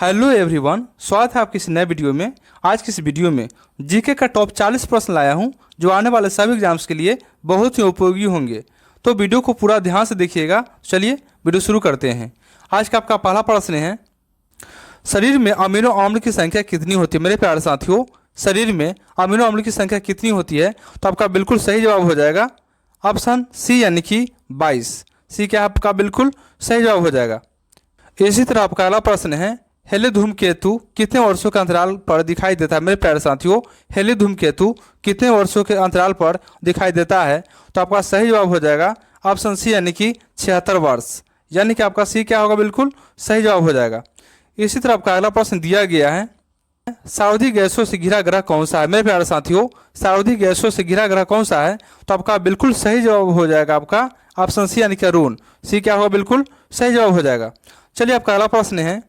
Hello everyone, स्वागत है आपकी इस नए वीडियो में। आज की इस वीडियो में जीके का टॉप 40 प्रश्न लाया हूं जो आने वाले सभी एग्जाम्स के लिए बहुत ही उपयोगी होंगे। तो वीडियो को पूरा ध्यान से देखिएगा। चलिए वीडियो शुरू करते हैं। आज का आपका पहला प्रश्न है, शरीर में अमीनो अम्ल की संख्या कितनी होती है? मेरे प्यारे साथियों, शरीर में अमीनो अम्ल की संख्या कितनी होती है? तो आपका बिल्कुल सही जवाब हो जाएगा ऑप्शन सी यानी कि 22। सी क्या आपका बिल्कुल सही जवाब हो जाएगा। इसी तरह आपका अगला प्रश्न है, हेले धूमकेतु कितने वर्षों के अंतराल पर दिखाई देता है? मेरे प्यारे साथियों, हेले धूमकेतु कितने वर्षों के अंतराल पर दिखाई देता है? तो आपका सही जवाब हो जाएगा ऑप्शन सी यानी कि 76 वर्ष। यानी कि आपका सी क्या होगा? बिल्कुल सही जवाब हो जाएगा। इसी तरह आपका अगला प्रश्न दिया गया है, साउदी गैसों से घिरा ग्रह कौन सा है? मेरे प्यारे साथियों, साउदी गैसों से घिरा ग्रह कौन सा है? तो आपका बिल्कुल सही जवाब हो जाएगा आपका ऑप्शन सी यानी कि अरुण। सी क्या होगा? बिल्कुल सही जवाब हो जाएगा। चलिए आपका अगला प्रश्न है,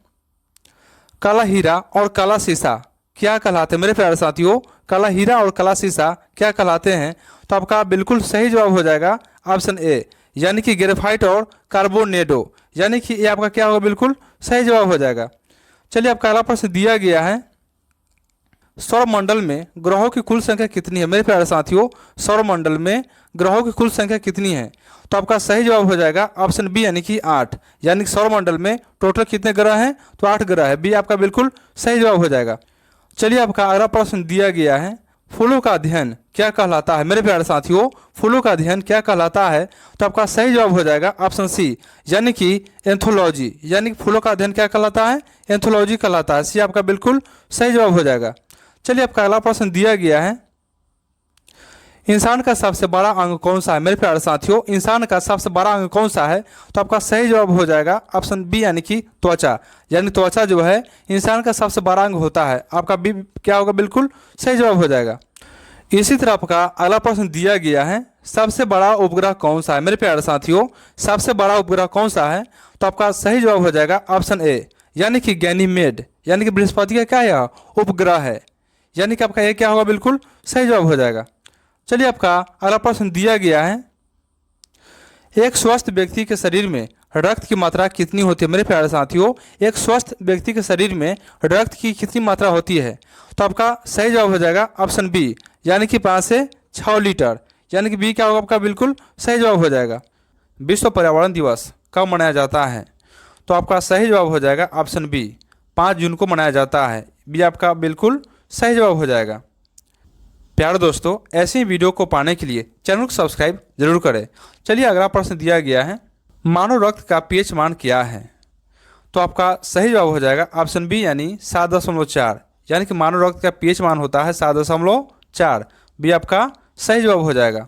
काला हीरा और काला शीशा क्या कहलाते हैं? मेरे प्यारे साथियों, काला हीरा और काला शीशा क्या कहलाते हैं? तो आपका बिल्कुल सही जवाब हो जाएगा ऑप्शन ए यानी कि ग्रेफाइट और कार्बोनेडो। यानी कि ये आपका क्या होगा? बिल्कुल सही जवाब हो जाएगा। चलिए आपका अगला प्रश्न दिया गया है, सौरमंडल में ग्रहों की कुल संख्या कितनी है? मेरे प्यारे साथियों, सौरमंडल में ग्रहों की कुल संख्या कितनी है? तो आपका सही जवाब हो जाएगा ऑप्शन बी यानी कि 8। यानी कि सौरमंडल में टोटल कितने ग्रह हैं? तो 8 ग्रह है। बी आपका बिल्कुल सही जवाब हो जाएगा। चलिए आपका अगला प्रश्न दिया गया है, फूलों का अध्ययन क्या कहलाता है? मेरे प्यारे साथियों, फूलों का अध्ययन क्या कहलाता है? तो आपका सही जवाब हो जाएगा ऑप्शन सी यानी कि एंथोलॉजी। यानी कि फूलों का अध्ययन क्या कहलाता है? एंथोलॉजी कहलाता है। सी आपका बिल्कुल सही जवाब हो जाएगा। चलिए आपका अगला प्रश्न दिया गया है, इंसान का सबसे बड़ा अंग कौन सा है? मेरे प्यारे साथियों, इंसान का सबसे बड़ा अंग कौन सा है? तो आपका सही जवाब हो जाएगा ऑप्शन बी यानी कि त्वचा। यानी त्वचा जो है इंसान का सबसे बड़ा अंग होता है। आपका बी क्या होगा? बिल्कुल सही जवाब हो जाएगा। इसी तरह आपका अगला प्रश्न दिया गया है, सबसे बड़ा उपग्रह कौन सा है? मेरे प्यारे साथियों, सबसे बड़ा उपग्रह कौन सा है? तो आपका सही जवाब हो जाएगा ऑप्शन ए यानी कि गैनीमेड। यानी कि बृहस्पति का क्या है? उपग्रह है। यानी कि आपका ये क्या होगा? बिल्कुल सही जवाब हो जाएगा। चलिए आपका अगला प्रश्न दिया गया है, एक स्वस्थ व्यक्ति के शरीर में रक्त की मात्रा कितनी होती है? मेरे प्यारे साथियों, एक स्वस्थ व्यक्ति के शरीर में रक्त की कितनी मात्रा होती है? तो आपका सही जवाब हो जाएगा ऑप्शन बी यानी कि 5 से 6 लीटर। यानी कि बी क्या होगा? आपका बिल्कुल सही जवाब हो जाएगा। विश्व पर्यावरण दिवस कब मनाया जाता है? तो आपका सही जवाब हो जाएगा ऑप्शन बी 5 जून को मनाया जाता है। बी आपका बिल्कुल सही जवाब हो जाएगा। प्यारे दोस्तों, ऐसे ही वीडियो को पाने के लिए चैनल को सब्सक्राइब जरूर करें। चलिए अगला प्रश्न दिया गया है, मानव रक्त का पीएच मान क्या है? तो आपका सही जवाब हो जाएगा ऑप्शन बी यानी 7.4। यानी कि मानव रक्त का पीएच मान होता है 7.4। बी आपका सही जवाब हो जाएगा।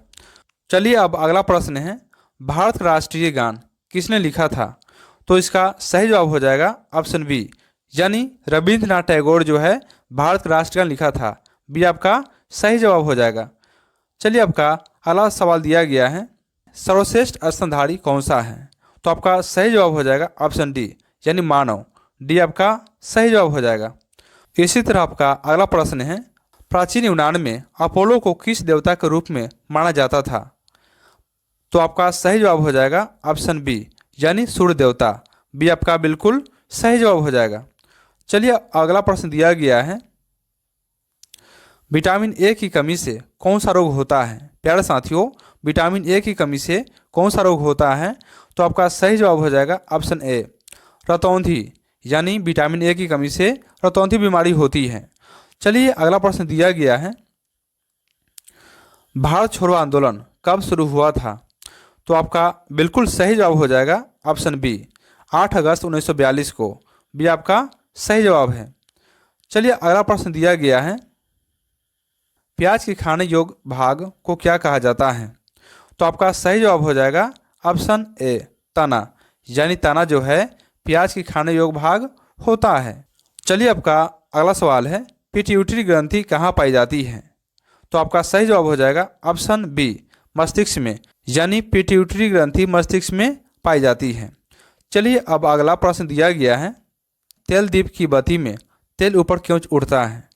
चलिए अब अगला प्रश्न है, भारत का राष्ट्रीय गान किसने लिखा था? तो इसका सही जवाब हो जाएगा ऑप्शन बी यानी रविंद्रनाथ टैगोर जो है भारत का राष्ट्रीय गान लिखा था। बी आपका सही जवाब हो जाएगा। चलिए आपका अगला सवाल दिया गया है, सर्वश्रेष्ठ स्तनधारी कौन सा है? तो आपका सही जवाब हो जाएगा ऑप्शन डी यानी मानव। डी आपका सही जवाब हो जाएगा। इसी तरह आपका अगला प्रश्न है, प्राचीन यूनान में अपोलो को किस देवता के रूप में माना जाता था? तो आपका सही जवाब हो जाएगा ऑप्शन बी यानी सूर्य देवता। बी आपका बिल्कुल सही जवाब हो जाएगा। चलिए अगला प्रश्न दिया गया है, विटामिन ए की कमी से कौन सा रोग होता है? प्यारे साथियों, विटामिन ए की कमी से कौन सा रोग होता है? तो आपका सही जवाब हो जाएगा ऑप्शन ए रतौंधी। यानी विटामिन ए की कमी से रतौंधी बीमारी होती है। चलिए अगला प्रश्न दिया गया है, भारत छोड़ो आंदोलन कब शुरू हुआ था? तो आपका बिल्कुल सही जवाब हो जाएगा ऑप्शन बी 8 अगस्त 1942 को। बी आपका सही जवाब है। चलिए अगला प्रश्न दिया गया है, प्याज के खाने योग्य भाग को क्या कहा जाता है? तो आपका सही जवाब हो जाएगा ऑप्शन ए तना। यानी तना जो है प्याज के खाने योग्य भाग होता है। चलिए आपका अगला सवाल है, पिट्यूटरी ग्रंथि कहाँ पाई जाती है? तो आपका सही जवाब हो जाएगा ऑप्शन बी मस्तिष्क में। यानी पिट्यूटरी ग्रंथि मस्तिष्क में पाई जाती है। चलिए अब अगला प्रश्न दिया गया है, तेल दीप की बत्ती में तेल ऊपर क्यों उड़ता है?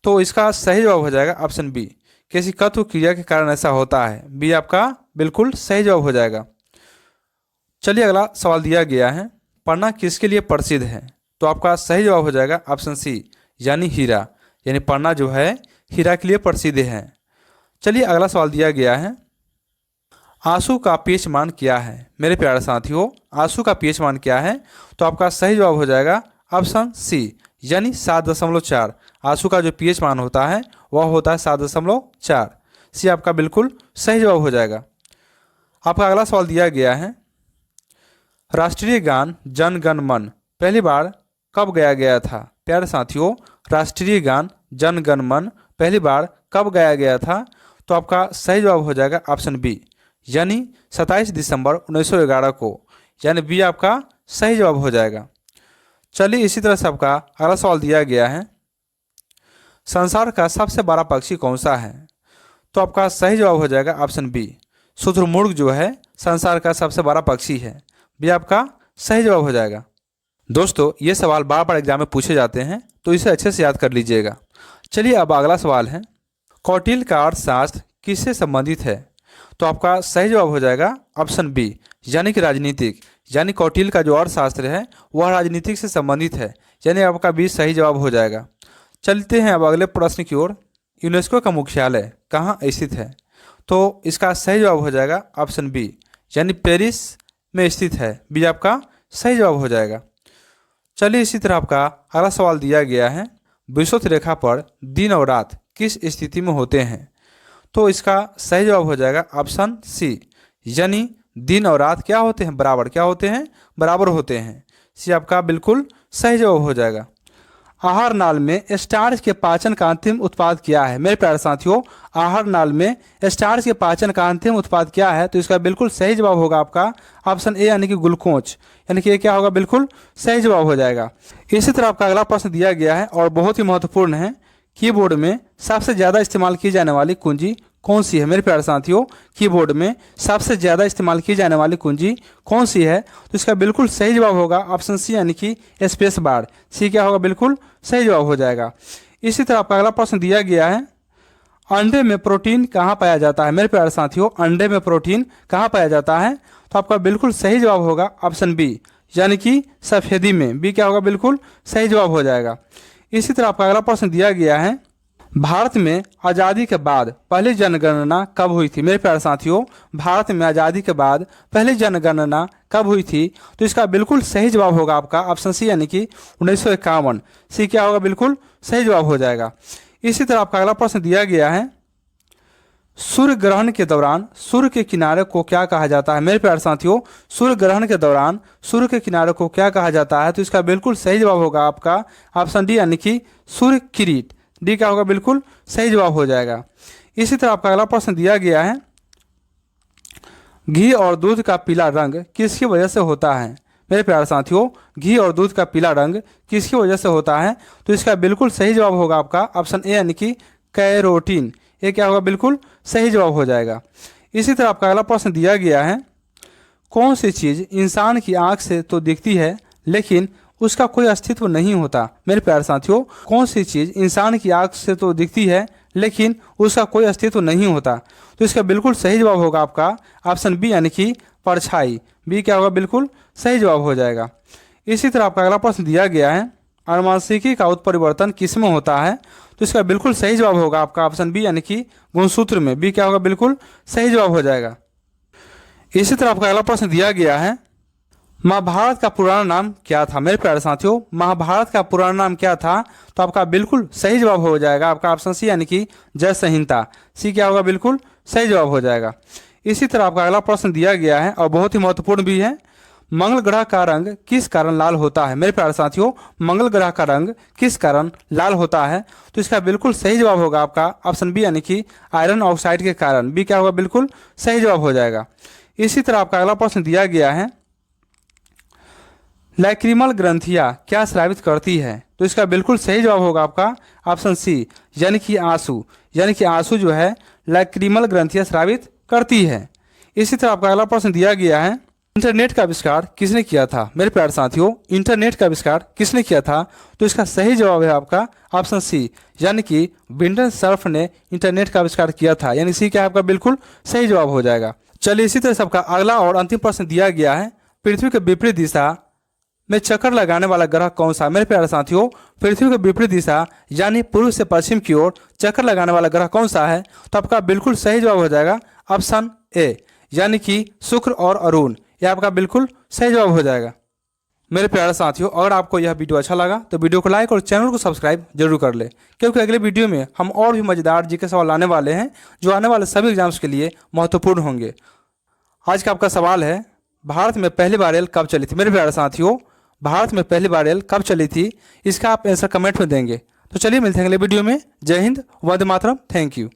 तो इसका सही जवाब हो जाएगा ऑप्शन बी किसी तत्व क्रिया के कारण ऐसा होता है। बी आपका बिल्कुल सही जवाब हो जाएगा। चलिए अगला सवाल दिया गया है, पन्ना किसके लिए प्रसिद्ध है? तो आपका सही जवाब हो जाएगा ऑप्शन सी यानी हीरा, यानी पन्ना जो है हीरा के लिए प्रसिद्ध है। चलिए अगला सवाल दिया गया है, आंसू का पीएच मान क्या है। मेरे प्यारे साथियों, आंसू का पीएच मान क्या है, तो आपका सही जवाब हो जाएगा ऑप्शन सी यानी 7.4। आंसू का जो पीएच मान होता है वह होता है 7.4। सी आपका बिल्कुल सही जवाब हो जाएगा। आपका अगला सवाल दिया गया है, राष्ट्रीय गान जन गण मन पहली बार कब गाया गया था। प्यारे साथियों, राष्ट्रीय गान जन गण मन पहली बार कब गाया गया था, तो आपका सही जवाब हो जाएगा ऑप्शन बी यानी 27 दिसंबर 1911 को, यानी बी आपका सही जवाब हो जाएगा। चलिए इसी तरह से आपका अगला सवाल दिया गया है, संसार का सबसे बड़ा पक्षी कौन सा है, तो आपका सही जवाब हो जाएगा ऑप्शन बी शुतुरमुर्ग जो है संसार का सबसे बड़ा पक्षी है। बी आपका सही जवाब हो जाएगा। दोस्तों, ये सवाल बार बार एग्जाम में पूछे जाते हैं, तो इसे अच्छे से याद कर लीजिएगा। चलिए अब अगला सवाल है, कौटिल्य का अर्थशास्त्र किससे संबंधित है, तो आपका सही जवाब हो जाएगा ऑप्शन बी यानी कि राजनीतिक, यानी कौटिल्य का जो अर्थशास्त्र है वह राजनीतिक से संबंधित है, यानी आपका बी सही जवाब हो जाएगा। चलते हैं अब अगले प्रश्न की ओर, यूनेस्को का मुख्यालय कहाँ स्थित है, तो इसका सही जवाब हो जाएगा ऑप्शन बी यानी पेरिस में स्थित है। बी आपका सही जवाब हो जाएगा। चलिए इसी तरह आपका अगला सवाल दिया गया है, विषुवत रेखा पर दिन और रात किस स्थिति में होते हैं, तो इसका सही जवाब हो जाएगा ऑप्शन सी यानी दिन और रात क्या होते हैं, बराबर क्या होते हैं, बराबर होते हैं। सी आपका बिल्कुल सही जवाब हो जाएगा। आहार नाल में स्टार्च के पाचन का अंतिम उत्पाद क्या है। मेरे प्यारे साथियों, आहार नाल में स्टार्च के पाचन का अंतिम उत्पाद क्या है, तो इसका बिल्कुल सही जवाब होगा आपका ऑप्शन ए यानी कि ग्लूकोज, यानी कि ये क्या होगा, बिल्कुल सही जवाब हो जाएगा। इसी तरह आपका अगला प्रश्न दिया गया है और बहुत ही महत्वपूर्ण है, कीबोर्ड में सबसे ज़्यादा इस्तेमाल की जाने वाली कुंजी कौन सी है। मेरे प्यारे साथियों, कीबोर्ड में सबसे ज़्यादा इस्तेमाल की जाने वाली कुंजी कौन सी है, तो इसका बिल्कुल सही जवाब होगा ऑप्शन सी यानी कि स्पेस बार। सी क्या होगा, बिल्कुल सही जवाब हो जाएगा। इसी तरह आपका अगला प्रश्न दिया गया है, अंडे में प्रोटीन कहाँ पाया जाता है। मेरे प्यारे साथियों, अंडे में प्रोटीन कहाँ पाया जाता है, तो आपका बिल्कुल सही जवाब होगा ऑप्शन बी यानी कि सफेदी में। बी क्या होगा, बिल्कुल सही जवाब हो जाएगा। इसी तरह आपका अगला प्रश्न दिया गया है, भारत में आज़ादी के बाद पहली जनगणना कब हुई थी। मेरे प्यारे साथियों, भारत में आज़ादी के बाद पहली जनगणना कब हुई थी, तो इसका बिल्कुल सही जवाब होगा आपका ऑप्शन सी यानी कि 1951। सी क्या होगा, बिल्कुल सही जवाब हो जाएगा। इसी तरह आपका अगला प्रश्न दिया गया है, सूर्य ग्रहण के दौरान सूर्य के किनारे को क्या कहा जाता है। मेरे प्यारे साथियों, सूर्य ग्रहण के दौरान सूर्य के किनारे को क्या कहा जाता है, तो इसका बिल्कुल सही जवाब होगा आपका ऑप्शन डी यानी कि सूर्य किरीट। डी क्या होगा, बिल्कुल सही जवाब हो जाएगा। इसी तरह आपका अगला प्रश्न दिया गया है, घी और दूध का पीला रंग किसकी वजह से होता है। मेरे प्यारे साथियों, घी और दूध का पीला रंग किसकी वजह से होता है, तो इसका बिल्कुल सही जवाब होगा आपका ऑप्शन ए यानी कि कैरोटीन। ये क्या होगा, बिल्कुल सही जवाब हो जाएगा। इसी तरह आपका अगला प्रश्न दिया गया है, कौन सी चीज़ इंसान की आंख से तो दिखती है लेकिन उसका कोई अस्तित्व नहीं होता। मेरे प्यारे साथियों, कौन सी चीज़ इंसान की आंख से तो दिखती है लेकिन उसका कोई अस्तित्व नहीं होता, तो इसका बिल्कुल सही जवाब होगा आपका ऑप्शन बी यानी कि परछाई। बी क्या होगा, बिल्कुल सही जवाब हो जाएगा। इसी तरह आपका अगला प्रश्न दिया गया है, अनुवांशिकी का उत्परिवर्तन किस में होता है, तो इसका बिल्कुल सही जवाब होगा आपका ऑप्शन बी यानी कि गुणसूत्र में। बी क्या होगा, बिल्कुल सही जवाब हो जाएगा। इसी तरह आपका अगला प्रश्न दिया गया है, महाभारत का पुराना नाम क्या था। मेरे प्यारे साथियों, महाभारत का पुराना नाम क्या था, तो आपका बिल्कुल सही जवाब हो जाएगा आपका ऑप्शन सी यानी कि जय संहिता। सी क्या होगा, बिल्कुल सही जवाब हो जाएगा। इसी तरह आपका अगला प्रश्न दिया गया है और बहुत ही महत्वपूर्ण भी है, मंगल ग्रह का रंग किस कारण लाल होता है। मेरे प्यारे साथियों, मंगल ग्रह का रंग किस कारण लाल होता है, तो इसका बिल्कुल सही जवाब होगा आपका ऑप्शन बी यानी कि आयरन ऑक्साइड के कारण। बी क्या होगा, बिल्कुल सही जवाब हो जाएगा। इसी तरह आपका अगला प्रश्न दिया गया है, लैक्रिमल ग्रंथियाँ क्या स्रावित करती है, तो इसका बिल्कुल सही जवाब होगा आपका ऑप्शन सी यानी कि आंसू। यानी कि आंसू जो है लैक्रिमल ग्रंथियाँ स्रावित करती है। इसी तरह आपका अगला प्रश्न दिया गया है, इंटरनेट का आविष्कार किसने किया था। मेरे प्यारे साथियों, इंटरनेट का आविष्कार किसने किया था, तो इसका सही जवाब है आपका ऑप्शन सी यानी कि विंडन सर्फ ने इंटरनेट का आविष्कार किया था। यानी सी क्या आपका बिल्कुल सही जवाब हो जाएगा। चलिए इसी तरह सबका अगला और अंतिम प्रश्न दिया गया है, पृथ्वी के विपरीत दिशा में चक्कर लगाने वाला ग्रह कौन सा है? मेरे प्यारे साथियों, पृथ्वी के विपरीत दिशा यानी पूर्व से पश्चिम की ओर चक्कर लगाने वाला ग्रह कौन सा है? तो आपका बिल्कुल सही जवाब हो जाएगा ऑप्शन ए, यानी कि शुक्र और अरुण। यह आपका बिल्कुल सही जवाब हो जाएगा। मेरे प्यारे साथियों, अगर आपको यह वीडियो अच्छा लगा तो वीडियो को लाइक और चैनल को सब्सक्राइब जरूर कर ले, क्योंकि अगले वीडियो में हम और भी मजेदार जीके सवाल लाने वाले हैं जो आने वाले सभी एग्जाम्स के लिए महत्वपूर्ण होंगे। आज का आपका सवाल है, भारत में पहली बार रेल कब चली थी? मेरे प्यारे साथियों, भारत में पहली बार रेल कब चली थी, इसका आप आंसर कमेंट में देंगे। तो चलिए मिलते हैं अगले वीडियो में। जय हिंद, वंदे मातरम, थैंक यू।